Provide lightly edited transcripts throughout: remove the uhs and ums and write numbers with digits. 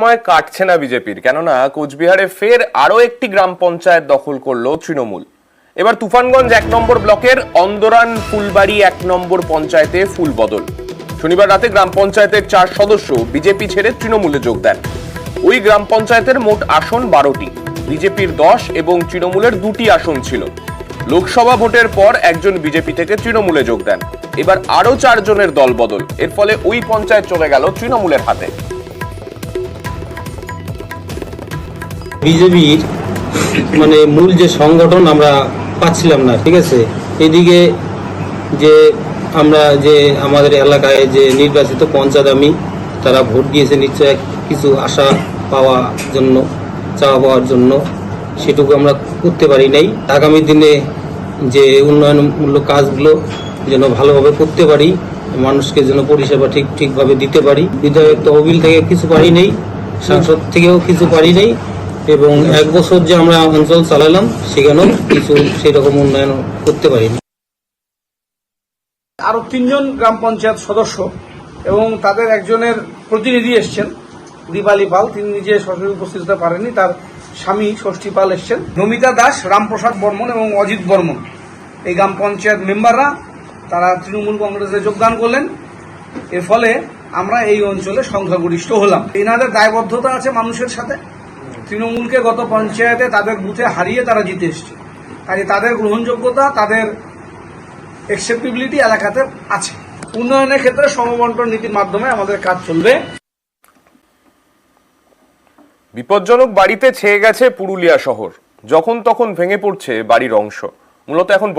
সময় কাটছে না বিজেপির, কেননা কোচবিহারে ফের আরো একটি গ্রাম পঞ্চায়েত দখল করলো তৃণমূল। এবার তুফানগঞ্জ 1 নম্বর ব্লকের অন্দরান ফুলবাড়ি 1 নম্বর পঞ্চায়েতে ফুল বদল। শনিবার রাতে গ্রাম পঞ্চায়েতের 4 সদস্য বিজেপি ছেড়ে তৃণমূলে যোগ দেন। ওই গ্রাম পঞ্চায়েতের মোট আসন 12টি, বিজেপির 10 এবং তৃণমূলের 2টি আসন ছিল। লোকসভা ভোটের পর একজন বিজেপি থেকে তৃণমূলে যোগ দেন। এবার আরো 4 জনের দল বদল। এর ফলে ওই পঞ্চায়েত চলে গেল তৃণমূলের হাতে। বিজেপির মূল যে সংগঠন আমরা পাচ্ছিলাম না, ঠিক আছে। এদিকে যে আমরা যে আমাদের এলাকায় যে নির্বাচিত পঞ্চায়েত তারা ভোট দিয়েছে নিশ্চয় কিছু আশা পাওয়ার জন্য, চাওয়া পাওয়ার জন্য, সেটুকু আমরা করতে পারি নাই। আগামী দিনে যে উন্নয়নমূলক কাজগুলো যেন ভালোভাবে করতে পারি, মানুষকে যেন পরিষেবা ঠিকভাবে দিতে পারি। বিধায়ক তহবিল থেকে কিছু পারি নেই, সাংসদ থেকেও কিছু পারি নেই, এবং 1 বছর যে আমরা অঞ্চল চালালাম সেখানেও কিছু সেই রকম উন্নয়ন করতে পারিনি। আরো 3 জন গ্রাম পঞ্চায়েত সদস্য এবং তাদের একজনের প্রতিনিধি এসছেন, দীপালি পাল, তিনি নিজে সরাসরি উপস্থিত হতে পারেননি, তার স্বামী ষষ্ঠী পাল এসছেন। নমিতা দাস, রামপ্রসাদ বর্মন এবং অজিত বর্মন, এই গ্রাম পঞ্চায়েত মেম্বাররা তারা তৃণমূল কংগ্রেসে যোগদান করলেন। এর ফলে আমরা এই অঞ্চলে সংখ্যাগরিষ্ঠ হলাম। এনাদের দায়বদ্ধতা আছে মানুষের সাথে। তৃণমূলকে গত পঞ্চায়েতে তাদের বুথে হারিয়ে তারা জিতে এসছে, কাজে তাদের গ্রহণযোগ্যতা, তাদের অ্যাকসেপ্টেবিলিটি এলাকাতে আছে। উন্নয়নের ক্ষেত্রে সমবন্টন নীতির মাধ্যমে আমাদের কাজ চলবে। বিপজ্জনক বাড়িতে ছেয়ে গেছে পুরুলিয়া শহর। যখন তখন ভেঙে পড়ছে বাড়ির অংশ। মূলত এখন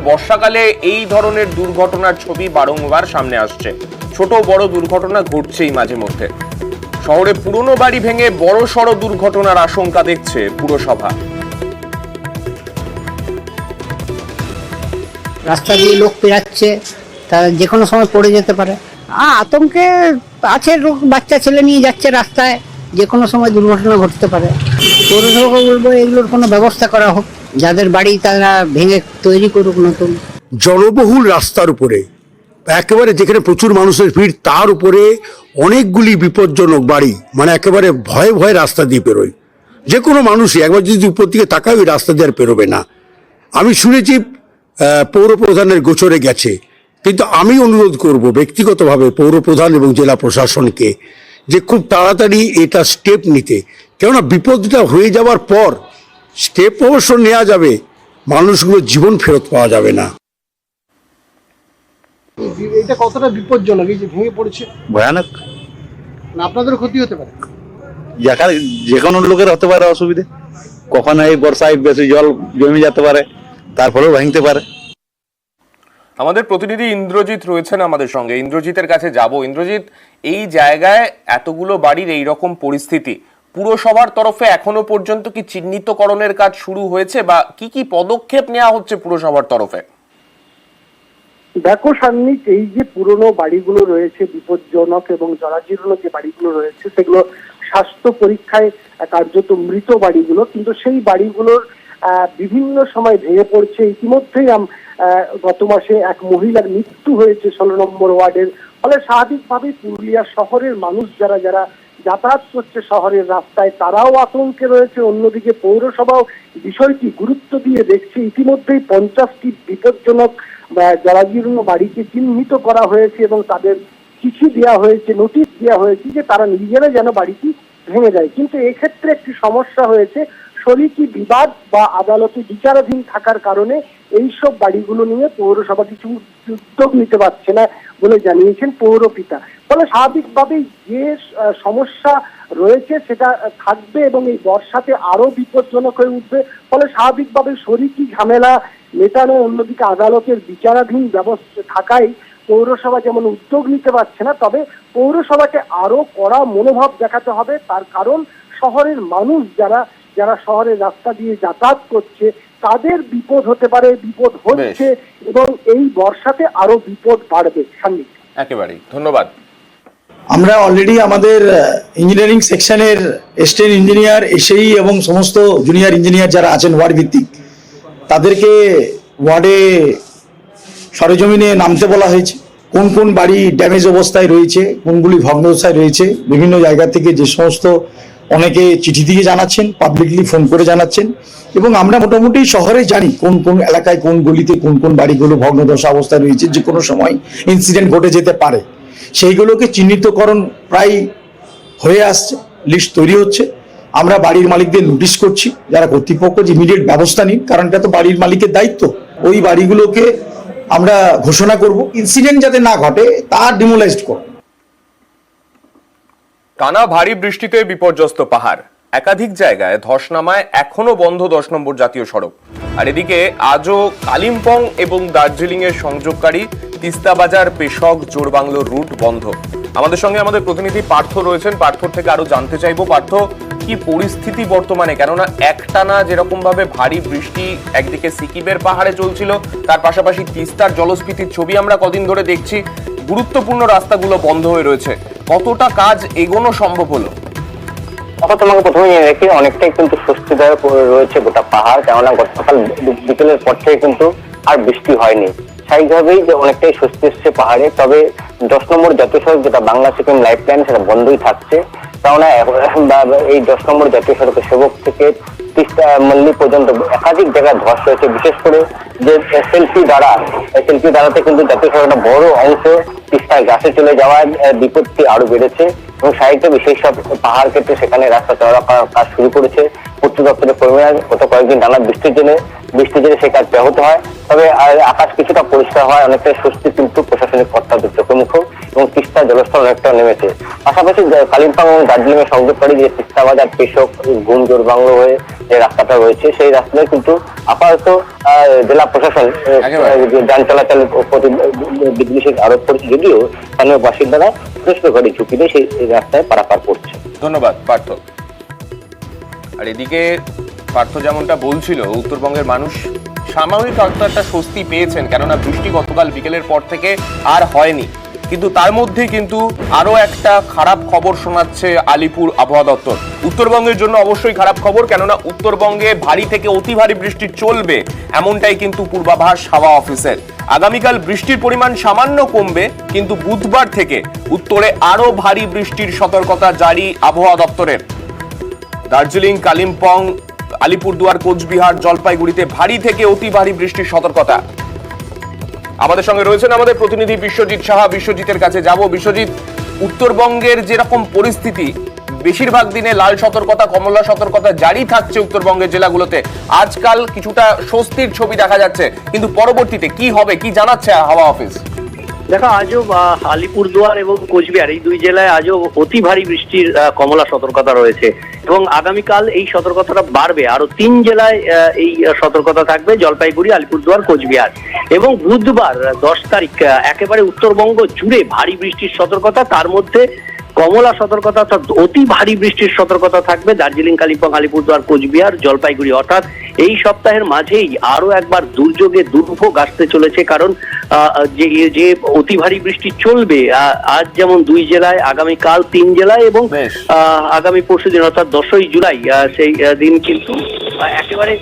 বর্ষাকালে এই ধরনের দুর্ঘটনার ছবি বারংবার সামনে আসছে। ছোট বড় দুর্ঘটনা ঘটছেই মাঝে মধ্যে। শহরে পুরনো বাড়ি ভেঙে বড় সড় দুর্ঘটনার আশঙ্কা দেখছে পুরসভা। রাস্তা দিয়ে লোক পেরাচ্ছে, তারা যে কোনো সময় পড়ে যেতে পারে। আতঙ্কে আছে, লোক বাচ্চা ছেলে নিয়ে যাচ্ছে রাস্তায়, যে কোনো সময় দুর্ঘটনা ঘটতে পারে। পৌরসভাকে বলবো এগুলোর কোনো ব্যবস্থা করা হোক, যাদের বাড়ি তারা ভেঙে তৈরি করুক নতুন। জনবহুল রাস্তার উপরে একেবারে যেখানে প্রচুর মানুষের ভিড়, তার উপরে অনেকগুলি বিপজ্জনক বাড়ি, একেবারে ভয়ে ভয়ে রাস্তা দিয়ে পেরোয়। যে কোনো মানুষই একবার যদি উপর দিকে তাকায় ওই রাস্তা দিয়ে আর পেরোবে না। আমি শুনেছি পৌর প্রধানের গোচরে গেছে, কিন্তু আমি অনুরোধ করব ব্যক্তিগতভাবে পৌর প্রধান এবং জেলা প্রশাসনকে যে খুব তাড়াতাড়ি এটা স্টেপ নিতে। কেননা বিপদটা হয়ে যাওয়ার পর স্টেপ অবশ্য নেওয়া যাবে, মানুষগুলোর জীবন ফেরত পাওয়া যাবে না। এটা কতটা বিপজ্জনক, এই যে ভেঙে পড়েছে? ভয়ানক। আপনাদের ক্ষতি হতে পারে, যে কোনো লোকের হতে পারে অসুবিধে। কখন এই বর্ষায় বেশি জল জমে যেতে পারে, তারপরেও ভাঙতে পারে। আমাদের প্রতিনিধি ইন্দ্রজিৎ রয়েছেন আমাদের সঙ্গে। ইন্দ্রজিতের কাছে যাব। ইন্দ্রজিৎ, এই জায়গায় এতগুলো বাড়ির এই রকম পরিস্থিতি, পুরসভার তরফে এখনো পর্যন্ত কি চিহ্নিতকরণের কাজ শুরু হয়েছে, বা কি কি পদক্ষেপ নেওয়া হচ্ছে পুরসভার তরফে? দেখো সান্নিক, এই যে পুরনো বাড়িগুলো রয়েছে বিপজ্জনক এবং জরাজীর্ণ যে বাড়িগুলো রয়েছে, সেগুলো স্বাস্থ্য পরীক্ষায় কার্যত মৃত বাড়িগুলো, কিন্তু সেই বাড়িগুলোর বিভিন্ন সময় ভেঙে পড়ছে। ইতিমধ্যেই গত মাসে এক মহিলার মৃত্যু হয়েছে 16 নম্বর ওয়ার্ডের। ফলে স্বাভাবিকভাবেই পুরুলিয়া শহরের মানুষ যারা যাতায়াত করছে শহরের রাস্তায়, তারাও আতঙ্কে রয়েছে। অন্যদিকে পৌরসভাও বিষয়টি গুরুত্ব দিয়ে দেখছে। ইতিমধ্যেই 50টি বিপজ্জনক জরাজীর্ণ বাড়িকে চিহ্নিত করা হয়েছে এবং তাদের চিঠি দেওয়া হয়েছে, নোটিশ দেওয়া হয়েছে যে তারা নিজেরা যেন বাড়িটি ভেঙে যায়। কিন্তু এক্ষেত্রে একটি সমস্যা হয়েছে, শরিকি বিবাদ বা আদালতে বিচারাধীন থাকার কারণে এইসব বাড়িগুলো নিয়ে পৌরসভা কিছু উদ্যোগ নিতে পারছে না বলে জানিয়েছেন পৌরপিতা। ফলে স্বাভাবিকভাবেই যে সমস্যা রয়েছে সেটা থাকবে এবং এই বর্ষাতে আরো বিপজ্জনক হয়ে উঠবে। ফলে স্বাভাবিকভাবে শরিকি ঝামেলা মেটানো, অন্যদিকে আদালতের বিচারাধীন ব্যবস্থা থাকায় পৌরসভা যেমন উদ্যোগ নিতে পারছে না, তবে পৌরসভাকে আরো কড়া মনোভাব দেখাতে হবে। তার কারণ শহরের মানুষ যারা শহরের রাস্তা দিয়ে যাতায়াত করছে, তাদের বিপদ হতে পারে, বিপদ হচ্ছে, এবং এই বর্ষাতে আরো বিপদ বাড়বে। সান্নিক, একেবারেই ধন্যবাদ। আমরা অলরেডি আমাদের ইঞ্জিনিয়ারিং সেকশনের অ্যাসিস্ট্যান্ট ইঞ্জিনিয়ার, এসএই এবং সমস্ত জুনিয়র ইঞ্জিনিয়ার যারা আছেন ওয়ার্ড ভিত্তিক, তাদেরকে ওয়ার্ডে সরেজমিনে নামতে বলা হয়েছে। কোন কোন বাড়ি ড্যামেজ অবস্থায় রয়েছে, কোনগুলি ভগ্নদশায় রয়েছে, বিভিন্ন জায়গা থেকে যে সমস্ত অনেকে চিঠি দিয়ে জানাচ্ছেন, পাবলিকলি ফোন করে জানাচ্ছেন, এবং আমরা মোটামুটি শহরে জানি কোন কোন এলাকায় কোন গলিতে কোন কোন বাড়িগুলো ভগ্নদশা অবস্থায় রয়েছে, যে কোনো সময় ইনসিডেন্ট ঘটে যেতে পারে। সেইগুলোকে চিহ্নিতকরণ প্রায় হয়ে আসছে, লিস্ট তৈরি হচ্ছে। আমরা বাড়ির মালিকদের নোটিশ করছি, যারা কর্তৃপক্ষ যে ইমিডিয়েট ব্যবস্থা নিন, কারণ এটা তো বাড়ির মালিকের দায়িত্ব। ওই বাড়িগুলোকে আমরা ঘোষণা করব, ইনসিডেন্ট যাতে না ঘটে তা ডিমোলাইজড করব। টানা ভারী বৃষ্টিতে বিপর্যস্ত পাহাড়, একাধিক জায়গায় ধস নামায় এখনো বন্ধ 10 নম্বর জাতীয় সড়ক। আর এদিকে আজও কালিম্পং এবং দার্জিলিং এর সংযোগকারী তিস্তা বাজার পেশক জোড়বাংলোর রুট বন্ধ। আমাদের সঙ্গে আমাদের প্রতিনিধি পার্থ রয়েছেন, পার্থর থেকে আরো জানতে চাইবো। পার্থ, কি পরিস্থিতি বর্তমানে? কেননা একটানা যেরকম ভাবে ভারী বৃষ্টি একদিকে সিকিমের পাহাড়ে চলছিল, তার পাশাপাশি তিস্তার জলস্ফীতির ছবি আমরা কদিন ধরে দেখছি। গুরুত্বপূর্ণ রাস্তাগুলো বন্ধ হয়ে রয়েছে, কতটা কাজ এগোনো সম্ভব হলো? তোমাকে প্রথমে রেখে অনেকটাই কিন্তু স্বস্তিদায়ক রয়েছে গোটা পাহাড়, কেননা গতকাল বিকেলের পর থেকে কিন্তু আর বৃষ্টি হয়নি। স্বাভাবিকভাবেই যে অনেকটাই স্বস্তি এসছে পাহাড়ে। তবে 10 নম্বর জাতীয় সড়ক, যেটা বাংলা সিকিম লাইফ লাইন, সেটা বন্ধই থাকছে। কেননা এই 10 নম্বর জাতীয় সড়কের সেবক থেকে তিস্তা মল্লি পর্যন্ত একাধিক জায়গায় ধস হয়েছে। বিশেষ করে যে সেলফি দ্বারাতে কিন্তু জাতীয় সড়কের বড় অংশ তিস্তায় গাছে চলে যাওয়ার বিপত্তি আরো বেড়েছে, এবং স্বাভাবিকভাবে সেই সব পাহাড় কেটে সেখানে রাস্তা চওড়া করার কাজ শুরু করেছে পূর্ত দপ্তরের কর্মীরা। গত কয়েকদিন টানা বৃষ্টির জন্য সেই কাজ ব্যাহত হয়। তবে আকাশ কিছুটা পরিষ্কার হয়, অনেকটাই স্বস্তি কিন্তু প্রশাসনিক কর্তাদের চোখে মুখ, এবং তিস্তার জলস্তর অনেকটা নেমেছে। পাশাপাশি কালিম্পং এবং দার্জিলিং এর সংযোগকারী যে তিস্তা বাজার পেশক গুম জোড়বাংলো হয়ে যে রাস্তাটা রয়েছে, সেই রাস্তায় কিন্তু আপাতত জেলা প্রশাসন যান চলাচলের প্রতি বিধিনিষেধ আরোপ করেছে, যদিও স্থানীয় বাসিন্দারা যথেষ্ট গাড়ি ঝুঁকি দিয়ে সেই রাস্তায় পারাপার করছে। ধন্যবাদ পার্থ। আর এদিকে পার্থ যেমনটা বলছিল, উত্তরবঙ্গের মানুষ সাময়িক একটা স্বস্তি পেয়েছেন, কেননা বৃষ্টি গতকাল বিকেলের পর থেকে আর হয়নি। কিন্তু তার মধ্যে কিন্তু আরো একটা খারাপ খবর শোনাচ্ছে আলিপুর আবহাওয়া দপ্তর। উত্তরবঙ্গের জন্য অবশ্যই খারাপ খবর, কেননা উত্তরবঙ্গে ভারী থেকে অতি ভারী বৃষ্টি চলবে, এমনটাই কিন্তু পূর্বাভাস হাওয়া অফিসের। আগামীকাল বৃষ্টির পরিমাণ সামান্য কমবে, কিন্তু বুধবার থেকে উত্তরে আরো ভারী বৃষ্টির সতর্কতা জারি আবহাওয়া দপ্তরের। দার্জিলিং, কালিম্পং, আলিপুরদুয়ার, কোচবিহার, জলপাইগুড়িতে ভারী থেকে অতি ভারী বৃষ্টির সতর্কতা। আমাদের সঙ্গে রয়েছেন আমাদের প্রতিনিধি বিশ্বজিৎ সাহা। বিশ্বজিতের কাছে যাব। বিশ্বজিৎ, উত্তরবঙ্গের যেরকম পরিস্থিতি, বেশিরভাগ দিনে লাল সতর্কতা, কমলা সতর্কতা জারি থাকছে উত্তরবঙ্গের জেলাগুলোতে। আজকাল কিছুটা স্বস্তির ছবি দেখা যাচ্ছে, কিন্তু পরবর্তীতে কি হবে, কি জানাচ্ছে হাওয়া অফিস? দেখো, আজও আলিপুরদুয়ার এবং কোচবিহার এই দুই জেলায় আজও অতি ভারী বৃষ্টির কমলা সতর্কতা রয়েছে, এবং আগামীকাল এই সতর্কতাটা বাড়বে। আরো 3 জেলায় এই সতর্কতা থাকবে, জলপাইগুড়ি, আলিপুরদুয়ার, কোচবিহার। এবং বুধবার 10 তারিখ একেবারে উত্তরবঙ্গ জুড়ে ভারী বৃষ্টির সতর্কতা, তার মধ্যে কমলা সতর্কতা অর্থাৎ অতি ভারী বৃষ্টির সতর্কতা থাকবে দার্জিলিং, কালিম্পং, আলিপুরদুয়ার, কোচবিহার, জলপাইগুড়ি। অর্থাৎ এই সপ্তাহের মাঝেই আরো একবার দুর্ভোগ আসতে চলেছে, কারণ যে অতি ভারী বৃষ্টি চলবে। আজ যেমন 2 জেলায়, আগামীকাল 3 জেলায়, এবং আগামী পরশুদিন অর্থাৎ 10ই জুলাই সেই দিন কিন্তু একেবারে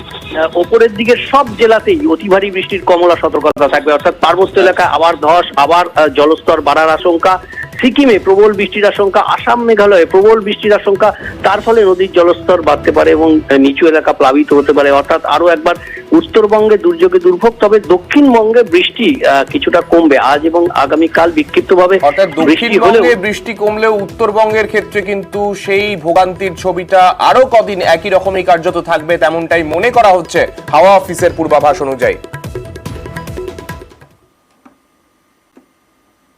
ওপরের দিকে সব জেলাতেই অতি ভারী বৃষ্টির কমলা সতর্কতা থাকবে। অর্থাৎ পার্বত্য এলাকায় আবার ধস, আবার জলস্তর বাড়ার আশঙ্কা। সিকিমে প্রবল বৃষ্টির আশঙ্কা, আসাম, মেঘালয়ে প্রবল বৃষ্টির আশঙ্কা। তার ফলে নদীর জলস্তর বাড়তে পারে এবং নিচু এলাকা প্লাবিত হতে পারে। অর্থাৎ আরো একবার উত্তরবঙ্গে দুর্ভোগ। তবে দক্ষিণবঙ্গে বৃষ্টি কিছুটা কমবে আজ এবং আগামীকাল বিক্ষিপ্তভাবে। অর্থাৎ দক্ষিণবঙ্গে বৃষ্টি কমলেও উত্তরবঙ্গের ক্ষেত্রে কিন্তু সেই ভোগান্তির ছবিটা আরো কদিন একই রকমই কার্যত থাকবে, তেমনটাই মনে করা হচ্ছে হাওয়া অফিসের পূর্বাভাস অনুযায়ী।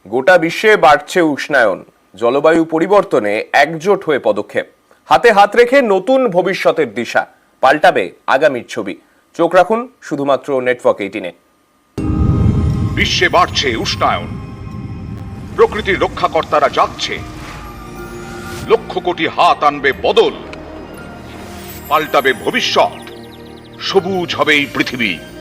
গোটা বিশ্বে বাড়ছে উষ্ণায়ন, জলবায়ু পরিবর্তনে একজোট হয়ে পদক্ষেপ, হাতে হাত রেখে নতুন ভবিষ্যতের দিশা, পাল্টাবে আগামীর ছবি। চোখ রাখুন শুধুমাত্র নেটওয়ার্ক 18-এ। বিশ্বে বাড়ছে উষ্ণায়ন, প্রকৃতির রক্ষাকর্তারা যাচ্ছে, লক্ষ কোটি হাত আনবে বদল, পাল্টাবে ভবিষ্যৎ, সবুজ হবে এই পৃথিবী।